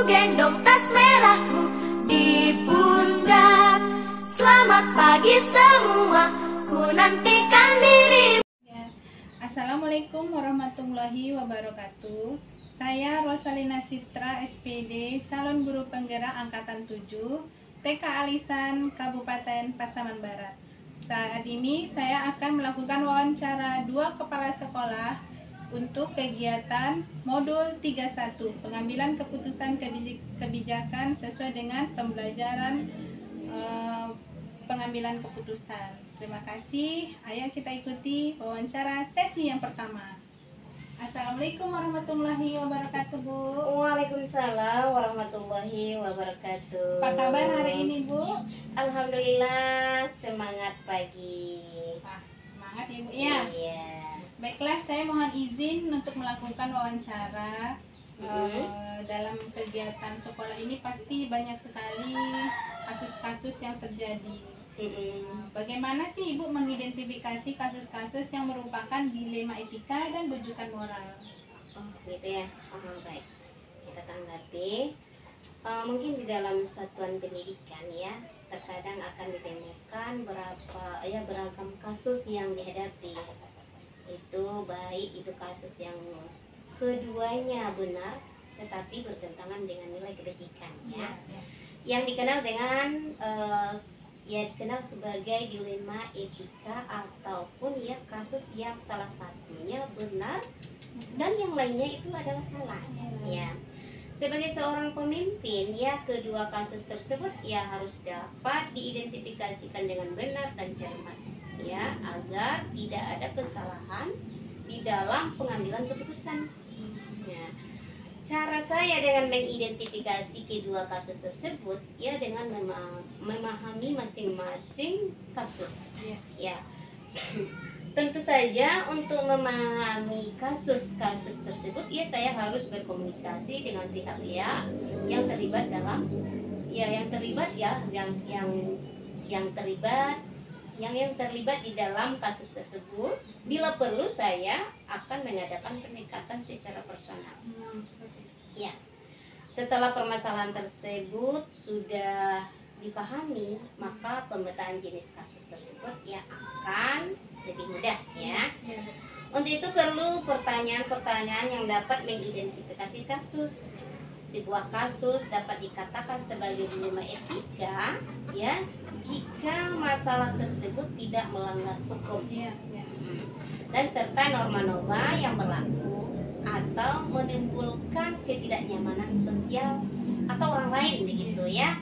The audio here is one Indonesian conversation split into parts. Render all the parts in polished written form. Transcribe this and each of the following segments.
gendong tas merahku di pundak. Selamat pagi semua, ku nantikan dirimu. Assalamualaikum warahmatullahi wabarakatuh. Saya Rosalina Citra, SPD, calon guru penggerak Angkatan 7, TK Alisan, Kabupaten Pasaman Barat. Saat ini saya akan melakukan wawancara 2 kepala sekolah untuk kegiatan modul 31, pengambilan keputusan kebijakan sesuai dengan pembelajaran pengambilan keputusan. Terima kasih. Ayo kita ikuti wawancara sesi yang pertama. Assalamualaikum warahmatullahi wabarakatuh, Bu. Waalaikumsalam warahmatullahi wabarakatuh. Apa kabar hari ini, Bu? Alhamdulillah, semangat pagi. Wah, semangat ya, Bu. Ya. Iya. Baiklah, saya mohon izin untuk melakukan wawancara. Dalam kegiatan sekolah ini pasti banyak sekali kasus-kasus yang terjadi. Bagaimana sih Ibu mengidentifikasi kasus-kasus yang merupakan dilema etika dan bujukan moral? Oh, gitu ya. Baik. Kita tanggapi. Mungkin di dalam satuan pendidikan ya, terkadang akan ditemukan beragam kasus yang dihadapi. Itu baik itu kasus yang keduanya benar tetapi bertentangan dengan nilai kebajikan ya. Yang dikenal dengan dikenal sebagai dilema etika ataupun ya kasus yang salah satunya benar dan yang lainnya itu adalah salah ya. Sebagai seorang pemimpin ya, kedua kasus tersebut ya harus dapat diidentifikasikan dengan benar dan cermat ya, agar tidak ada kesalahan di dalam pengambilan keputusan ya. Cara saya dengan mengidentifikasi kedua kasus tersebut ya dengan memahami masing-masing kasus ya. Tentu saja untuk memahami kasus-kasus tersebut ya saya harus berkomunikasi dengan pihak-pihak yang terlibat dalam yang terlibat di dalam kasus tersebut. Bila perlu saya akan mengadakan pendekatan secara personal. Ya. Setelah permasalahan tersebut sudah dipahami, maka pemetaan jenis kasus tersebut ya akan lebih mudah ya. Untuk itu perlu pertanyaan-pertanyaan yang dapat mengidentifikasi kasus. Sebuah kasus dapat dikatakan sebagai dilema etika ya jika masalah tersebut tidak melanggar hukum dan serta norma-norma yang berlaku atau menimbulkan ketidaknyamanan sosial atau orang lain begitu ya.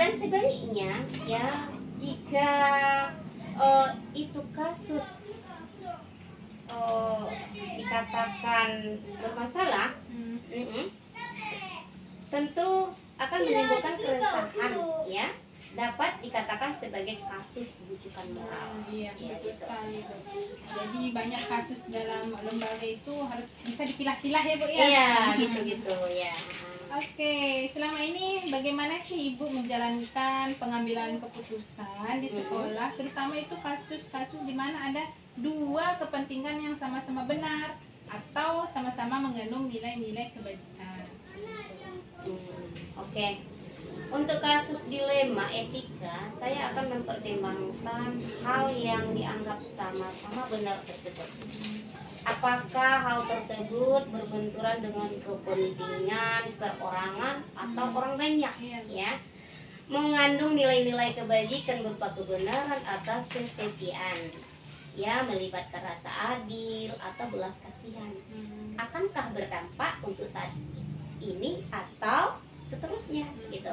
Dan sebaliknya ya jika itu kasus dikatakan bermasalah, tentu akan menimbulkan keresahan ya, dapat dikatakan sebagai kasus bujukan moral. Iya, ya, betul gitu. sekali, Bu. Jadi banyak kasus dalam lembaga itu harus bisa dipilah-pilah ya, Bu ya. Iya, gitu-gitu ya. Oke, selama ini bagaimana sih Ibu menjalankan pengambilan keputusan di sekolah, terutama itu kasus-kasus di mana ada dua kepentingan yang sama-sama benar atau sama-sama mengandung nilai-nilai kebajikan. Oke. Untuk kasus dilema etika, saya akan mempertimbangkan hal yang dianggap sama-sama benar tersebut. Apakah hal tersebut berbenturan dengan kepentingan perorangan atau orang banyak ya, mengandung nilai-nilai kebajikan berupa kebenaran atau kesetiaan ya, melibatkan rasa adil atau belas kasihan, akankah berdampak untuk saat ini atau seterusnya gitu.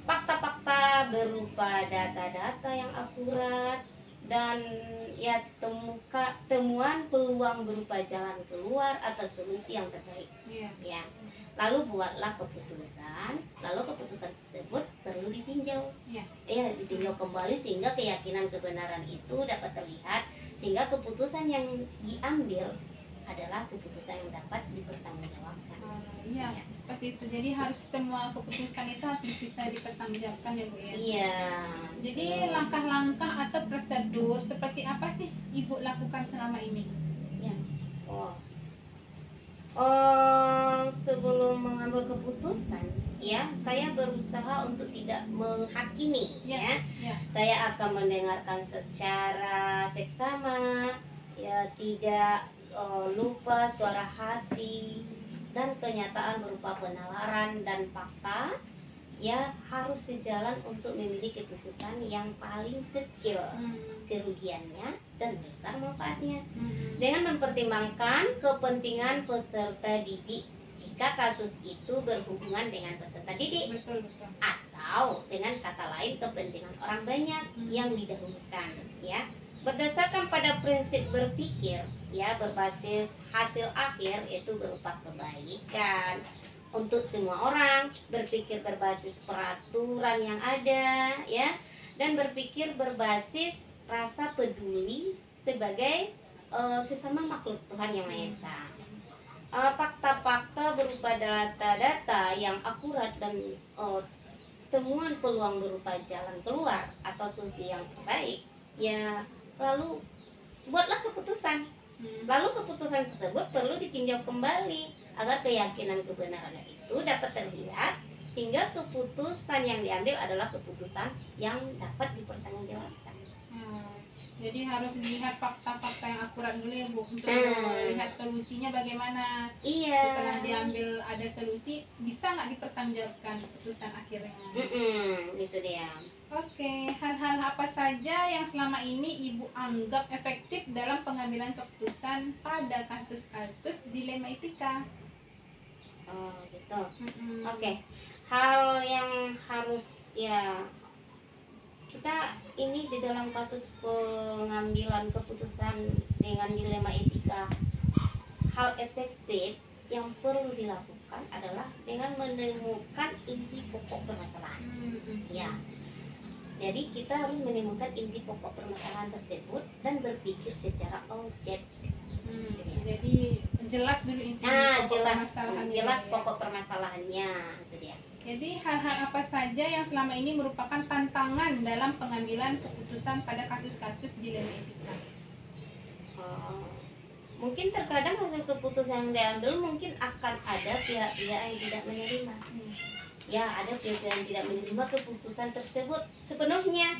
Fakta-fakta berupa data-data yang akurat dan ya temuan peluang berupa jalan keluar atau solusi yang terbaik ya. Lalu buatlah keputusan, lalu keputusan tersebut perlu ditinjau ditinjau kembali sehingga keyakinan kebenaran itu dapat terlihat, sehingga keputusan yang diambil adalah keputusan yang dapat dipertanggungjawabkan. Iya, seperti itu. Jadi harus semua keputusan itu harus bisa dipertanggungjawabkan ya, Bu ya. Iya. Jadi langkah-langkah atau prosedur seperti apa sih Ibu lakukan selama ini? Ya. sebelum mengambil keputusan, ya, saya berusaha untuk tidak menghakimi, ya. Ya. Saya akan mendengarkan secara seksama, ya, tidak lupa suara hati dan kenyataan berupa penalaran dan fakta, ya, harus sejalan untuk memilih keputusan yang paling kecil kerugiannya dan besar manfaatnya, dengan mempertimbangkan kepentingan peserta didik jika kasus itu berhubungan dengan peserta didik, Betul. atau dengan kata lain kepentingan orang banyak yang didahulukan, ya. Berdasarkan pada prinsip berpikir, ya, berbasis hasil akhir itu berupa kebaikan untuk semua orang, berpikir berbasis peraturan yang ada, ya, dan berpikir berbasis rasa peduli sebagai sesama makhluk Tuhan Yang Maha Esa. Fakta-fakta berupa data-data yang akurat dan temuan peluang berupa jalan keluar atau solusi yang terbaik, ya, lalu buatlah keputusan. Lalu keputusan tersebut perlu ditinjau kembali agar keyakinan kebenarannya itu dapat terlihat, sehingga keputusan yang diambil adalah keputusan yang dapat dipertanggungjawabkan. Jadi harus dilihat fakta-fakta yang akurat dulu ya Bu, untuk melihat solusinya bagaimana. Iya. Setelah diambil ada solusi, bisa nggak dipertanggungjawabkan keputusan akhirnya. Itu dia. Oke, hal-hal apa saja yang selama ini Ibu anggap efektif dalam pengambilan keputusan pada kasus-kasus dilema etika? Oh gitu. Oke. Hal yang harus, ya, kita ini di dalam kasus pengambilan keputusan dengan dilema etika, hal efektif yang perlu dilakukan adalah dengan menemukan inti pokok permasalahan. Ya. Jadi kita harus menemukan inti pokok permasalahan tersebut dan berpikir secara objektif. Jadi jelas dulu inti pokok permasalahannya. Jelas pokok permasalahannya, itu dia. Jadi hal-hal apa saja yang selama ini merupakan tantangan dalam pengambilan keputusan pada kasus-kasus dilema etika? Mungkin terkadang hasil keputusan yang diambil mungkin akan ada pihak-pihak yang tidak menerima. Ya, ada pihak-pihak yang tidak menerima keputusan tersebut sepenuhnya.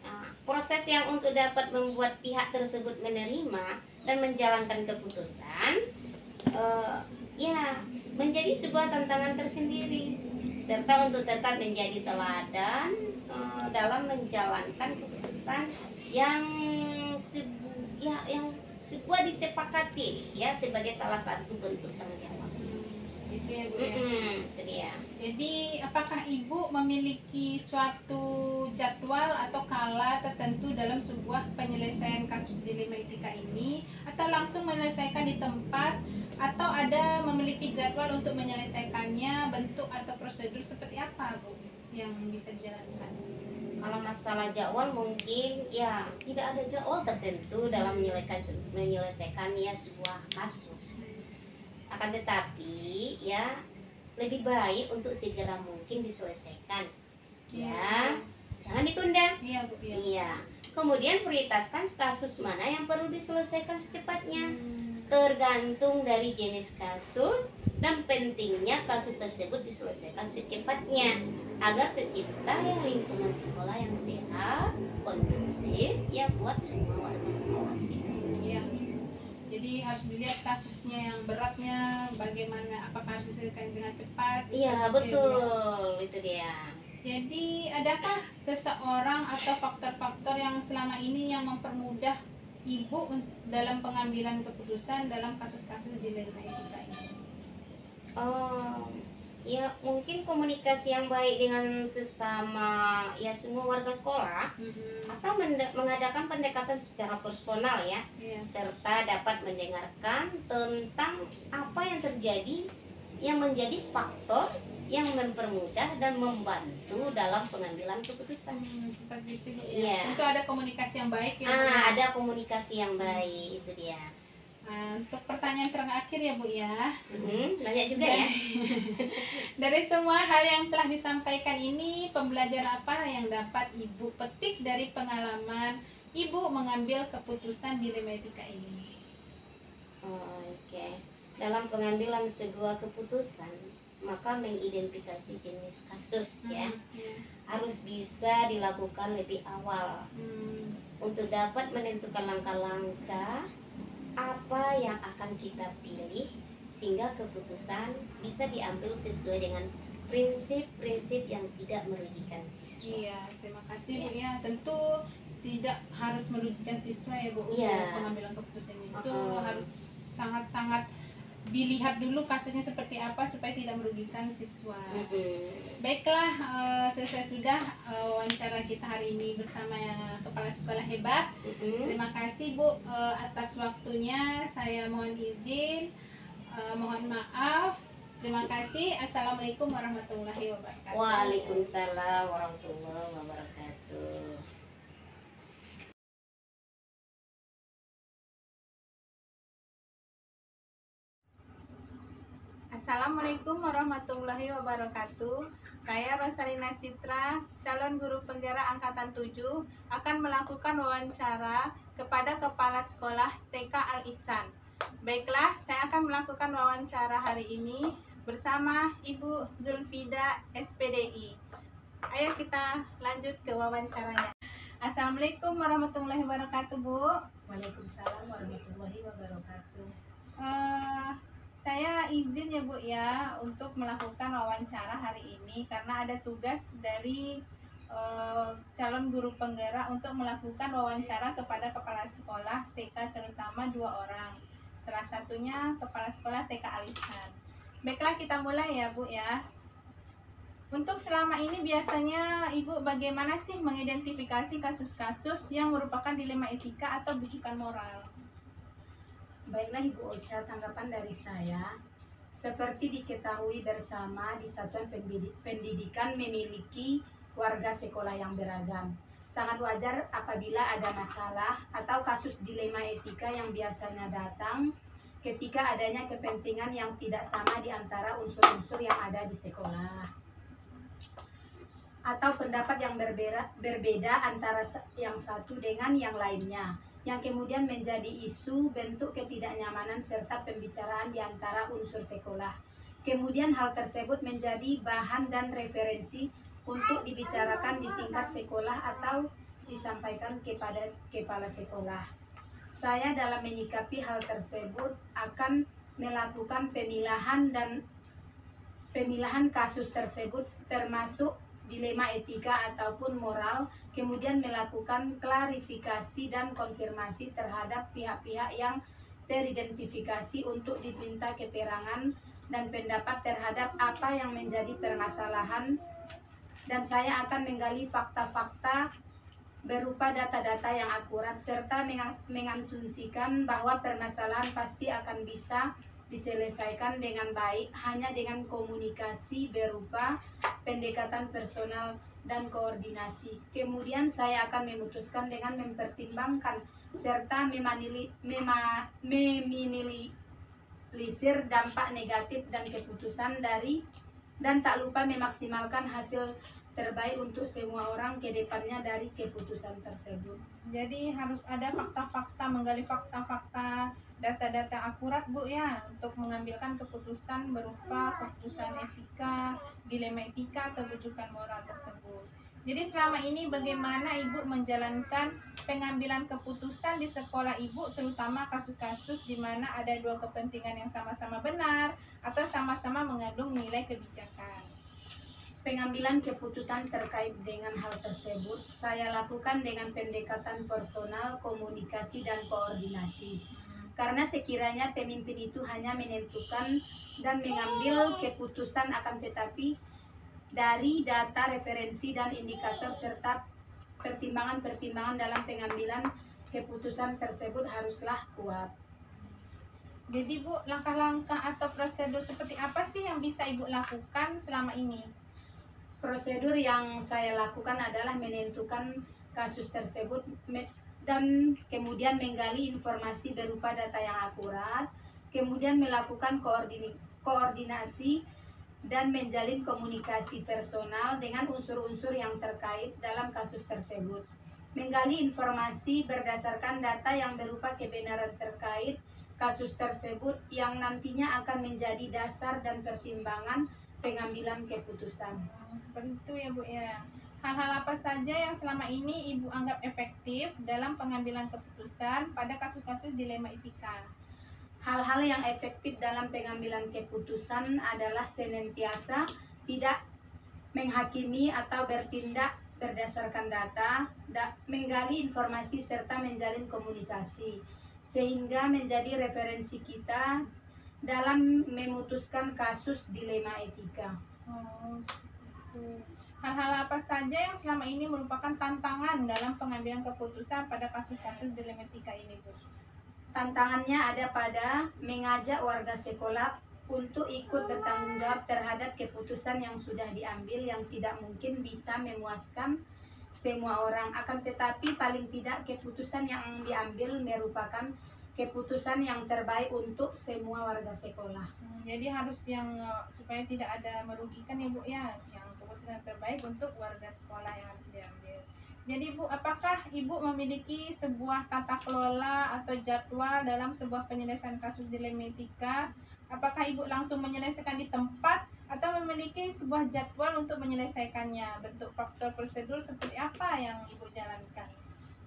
Nah, proses yang untuk dapat membuat pihak tersebut menerima dan menjalankan keputusan, ya, menjadi sebuah tantangan tersendiri, serta untuk tetap menjadi teladan dalam menjalankan keputusan yang sebuah disepakati, ya, sebagai salah satu bentuk tanggung jawab. Itu ya Bu ya. Itu dia. Jadi apakah Ibu memiliki suatu jadwal atau kala tertentu dalam sebuah penyelesaian kasus dilema etika ini, atau langsung menyelesaikan di tempat, atau ada memiliki jadwal untuk menyelesaikannya, bentuk atau prosedur seperti apa Bu yang bisa dijalankan? Kalau masalah jadwal mungkin, ya, tidak ada jadwal tertentu dalam menyelesaikan, ya, sebuah kasus. Akan tetapi, ya, lebih baik untuk segera mungkin diselesaikan, ya, jangan ditunda. Iya Bu. Iya. Kemudian prioritaskan kasus mana yang perlu diselesaikan secepatnya, tergantung dari jenis kasus dan pentingnya kasus tersebut diselesaikan secepatnya agar tercipta lingkungan sekolah yang sehat, kondusif, ya, buat semua warga sekolah. Iya. Jadi harus dilihat kasusnya yang beratnya, bagaimana, apakah harus diselesaikan dengan cepat. Iya, betul, itu dia. Jadi adakah seseorang atau faktor-faktor yang selama ini yang mempermudah Ibu dalam pengambilan keputusan dalam kasus-kasus dilema etika ini? Ya, mungkin komunikasi yang baik dengan sesama, ya, semua warga sekolah, atau mengadakan pendekatan secara personal, ya, serta dapat mendengarkan tentang apa yang terjadi yang menjadi faktor yang mempermudah dan membantu dalam pengambilan keputusan. Seperti itu ya. Iya. Itu ada komunikasi yang baik ya Bu, ya? Ada komunikasi yang baik, itu dia. Untuk pertanyaan terakhir ya Bu ya. Nanya juga ya. Dari semua hal yang telah disampaikan ini, pembelajaran apa yang dapat Ibu petik dari pengalaman Ibu mengambil keputusan dilema etika ini? Oke. dalam pengambilan sebuah keputusan, maka mengidentifikasi jenis kasus ya Iya. harus bisa dilakukan lebih awal untuk dapat menentukan langkah-langkah apa yang akan kita pilih sehingga keputusan bisa diambil sesuai dengan prinsip-prinsip yang tidak merugikan siswa. Iya, terima kasih Bu ya. Tentu tidak harus merugikan siswa ya Bu. Iya. Untuk pengambilan keputusan itu Uh-uh. harus sangat-sangat dilihat dulu kasusnya seperti apa supaya tidak merugikan siswa. Baiklah, selesai sudah wawancara kita hari ini bersama Kepala Sekolah Hebat. Terima kasih Bu atas waktunya. Saya mohon izin, mohon maaf. Terima kasih. Assalamualaikum warahmatullahi wabarakatuh. Waalaikumsalam warahmatullahi wabarakatuh. Assalamualaikum warahmatullahi wabarakatuh. Saya Rosalina Citra, calon guru penggerak angkatan 7, akan melakukan wawancara kepada Kepala Sekolah TK Al-Ihsan. Baiklah, saya akan melakukan wawancara hari ini bersama Ibu Zulfida SPDI. Ayo kita lanjut ke wawancaranya. Assalamualaikum warahmatullahi wabarakatuh, Bu. Waalaikumsalam warahmatullahi wabarakatuh. Saya izin ya Bu ya untuk melakukan wawancara hari ini karena ada tugas dari calon guru penggerak untuk melakukan wawancara kepada kepala sekolah TK terutama 2 orang. Salah satunya kepala sekolah TK Al-Ihsan. Baiklah kita mulai ya Bu ya. Untuk selama ini biasanya Ibu bagaimana sih mengidentifikasi kasus-kasus yang merupakan dilema etika atau bujukan moral? Baiklah Ibu Ocha, tanggapan dari saya, seperti diketahui bersama di Satuan Pendidikan memiliki warga sekolah yang beragam. Sangat wajar apabila ada masalah atau kasus dilema etika yang biasanya datang ketika adanya kepentingan yang tidak sama di antara unsur-unsur yang ada di sekolah. Atau pendapat yang berbeda antara yang satu dengan yang lainnya, yang kemudian menjadi isu bentuk ketidaknyamanan serta pembicaraan di antara unsur sekolah. Kemudian hal tersebut menjadi bahan dan referensi untuk dibicarakan di tingkat sekolah atau disampaikan kepada kepala sekolah. Saya dalam menyikapi hal tersebut akan melakukan pemilahan kasus tersebut termasuk dilema etika ataupun moral, kemudian melakukan klarifikasi dan konfirmasi terhadap pihak-pihak yang teridentifikasi untuk diminta keterangan dan pendapat terhadap apa yang menjadi permasalahan, dan saya akan menggali fakta-fakta berupa data-data yang akurat serta mengasumsikan bahwa permasalahan pasti akan bisa diselesaikan dengan baik hanya dengan komunikasi berupa pendekatan personal dan koordinasi. Kemudian saya akan memutuskan dengan mempertimbangkan serta meminimalisir dampak negatif dan keputusan dan tak lupa memaksimalkan hasil terbaik untuk semua orang ke depannya dari keputusan tersebut. Jadi harus ada fakta-fakta, menggali fakta-fakta, data-data akurat Bu ya untuk mengambilkan keputusan berupa keputusan etika, dilema etika atau bujukan moral tersebut. Jadi selama ini bagaimana Ibu menjalankan pengambilan keputusan di sekolah Ibu, terutama kasus-kasus di mana ada 2 kepentingan yang sama-sama benar atau sama-sama mengandung nilai kebijakan? Pengambilan keputusan terkait dengan hal tersebut saya lakukan dengan pendekatan personal, komunikasi, dan koordinasi. Karena sekiranya pemimpin itu hanya menentukan dan mengambil keputusan akan tetapi dari data, referensi, dan indikator serta pertimbangan-pertimbangan dalam pengambilan keputusan tersebut haruslah kuat. Jadi Bu, langkah-langkah atau prosedur seperti apa sih yang bisa Ibu lakukan selama ini? Prosedur yang saya lakukan adalah menentukan kasus tersebut dan kemudian menggali informasi berupa data yang akurat, kemudian melakukan koordinasi dan menjalin komunikasi personal dengan unsur-unsur yang terkait dalam kasus tersebut. Menggali informasi berdasarkan data yang berupa kebenaran terkait kasus tersebut yang nantinya akan menjadi dasar dan pertimbangan pengambilan keputusan. Seperti itu ya Bu ya. Hal-hal apa saja yang selama ini Ibu anggap efektif dalam pengambilan keputusan pada kasus-kasus dilema etika? Hal-hal yang efektif dalam pengambilan keputusan adalah senantiasa tidak menghakimi atau bertindak berdasarkan data, menggali informasi serta menjalin komunikasi, sehingga menjadi referensi kita dalam memutuskan kasus dilema etika. Hal-hal apa saja yang selama ini merupakan tantangan dalam pengambilan keputusan pada kasus-kasus dilema etika ini, Bu? Tantangannya ada pada mengajak warga sekolah untuk ikut bertanggung jawab terhadap keputusan yang sudah diambil yang tidak mungkin bisa memuaskan semua orang. Akan tetapi paling tidak keputusan yang diambil merupakan keputusan yang terbaik untuk semua warga sekolah. Jadi harus yang supaya tidak ada merugikan ya Bu ya, yang keputusan terbaik untuk warga sekolah yang harus diambil. Jadi Bu, apakah Ibu memiliki sebuah tata kelola atau jadwal dalam sebuah penyelesaian kasus dilema etika? Apakah Ibu langsung menyelesaikan di tempat atau memiliki sebuah jadwal untuk menyelesaikannya? Bentuk faktor prosedur seperti apa yang Ibu jalankan?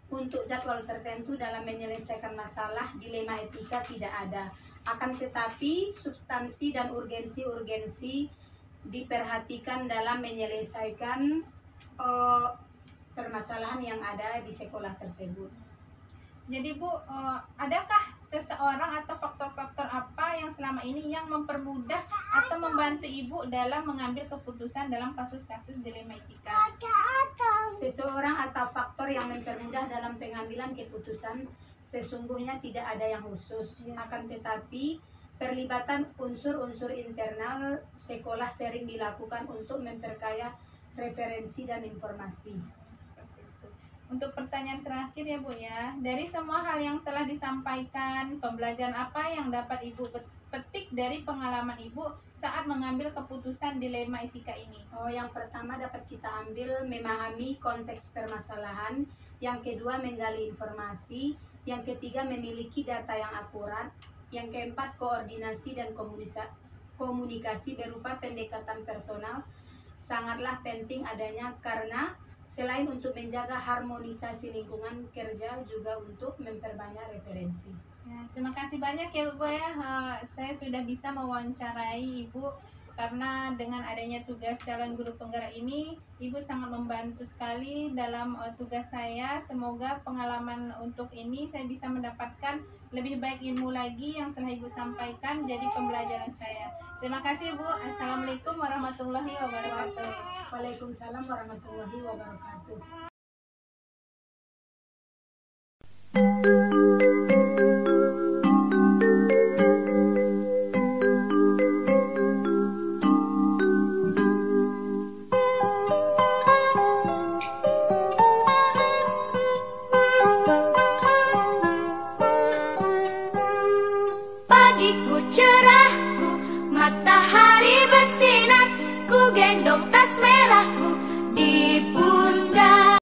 Untuk jadwal tertentu dalam menyelesaikan masalah dilema etika tidak ada. Akan tetapi substansi dan urgensi-urgensi diperhatikan dalam menyelesaikan permasalahan yang ada di sekolah tersebut. Jadi Bu, adakah seseorang atau faktor-faktor apa yang selama ini yang mempermudah atau membantu Ibu dalam mengambil keputusan dalam kasus-kasus dilema etika? Seseorang atau faktor yang mempermudah dalam pengambilan keputusan sesungguhnya tidak ada yang khusus. Akan tetapi perlibatan unsur-unsur internal sekolah sering dilakukan untuk memperkaya referensi dan informasi. Untuk pertanyaan terakhir ya Bu ya, dari semua hal yang telah disampaikan, pembelajaran apa yang dapat Ibu petik dari pengalaman Ibu saat mengambil keputusan dilema etika ini? Yang pertama dapat kita ambil memahami konteks permasalahan, yang kedua menggali informasi, yang ketiga memiliki data yang akurat, yang keempat koordinasi dan komunikasi berupa pendekatan personal sangatlah penting adanya karena selain untuk menjaga harmonisasi lingkungan kerja, juga untuk memperbanyak referensi. Ya, terima kasih banyak ya Bu ya. Saya sudah bisa mewawancarai Ibu karena dengan adanya tugas calon guru penggerak ini, Ibu sangat membantu sekali dalam tugas saya. Semoga pengalaman untuk ini saya bisa mendapatkan lebih baik ilmu lagi yang telah Ibu sampaikan jadi pembelajaran saya. Terima kasih Bu. Assalamualaikum warahmatullahi wabarakatuh. Waalaikumsalam warahmatullahi wabarakatuh. Pagiku cerahku, matahari bersinar, ku gendong tas merahku,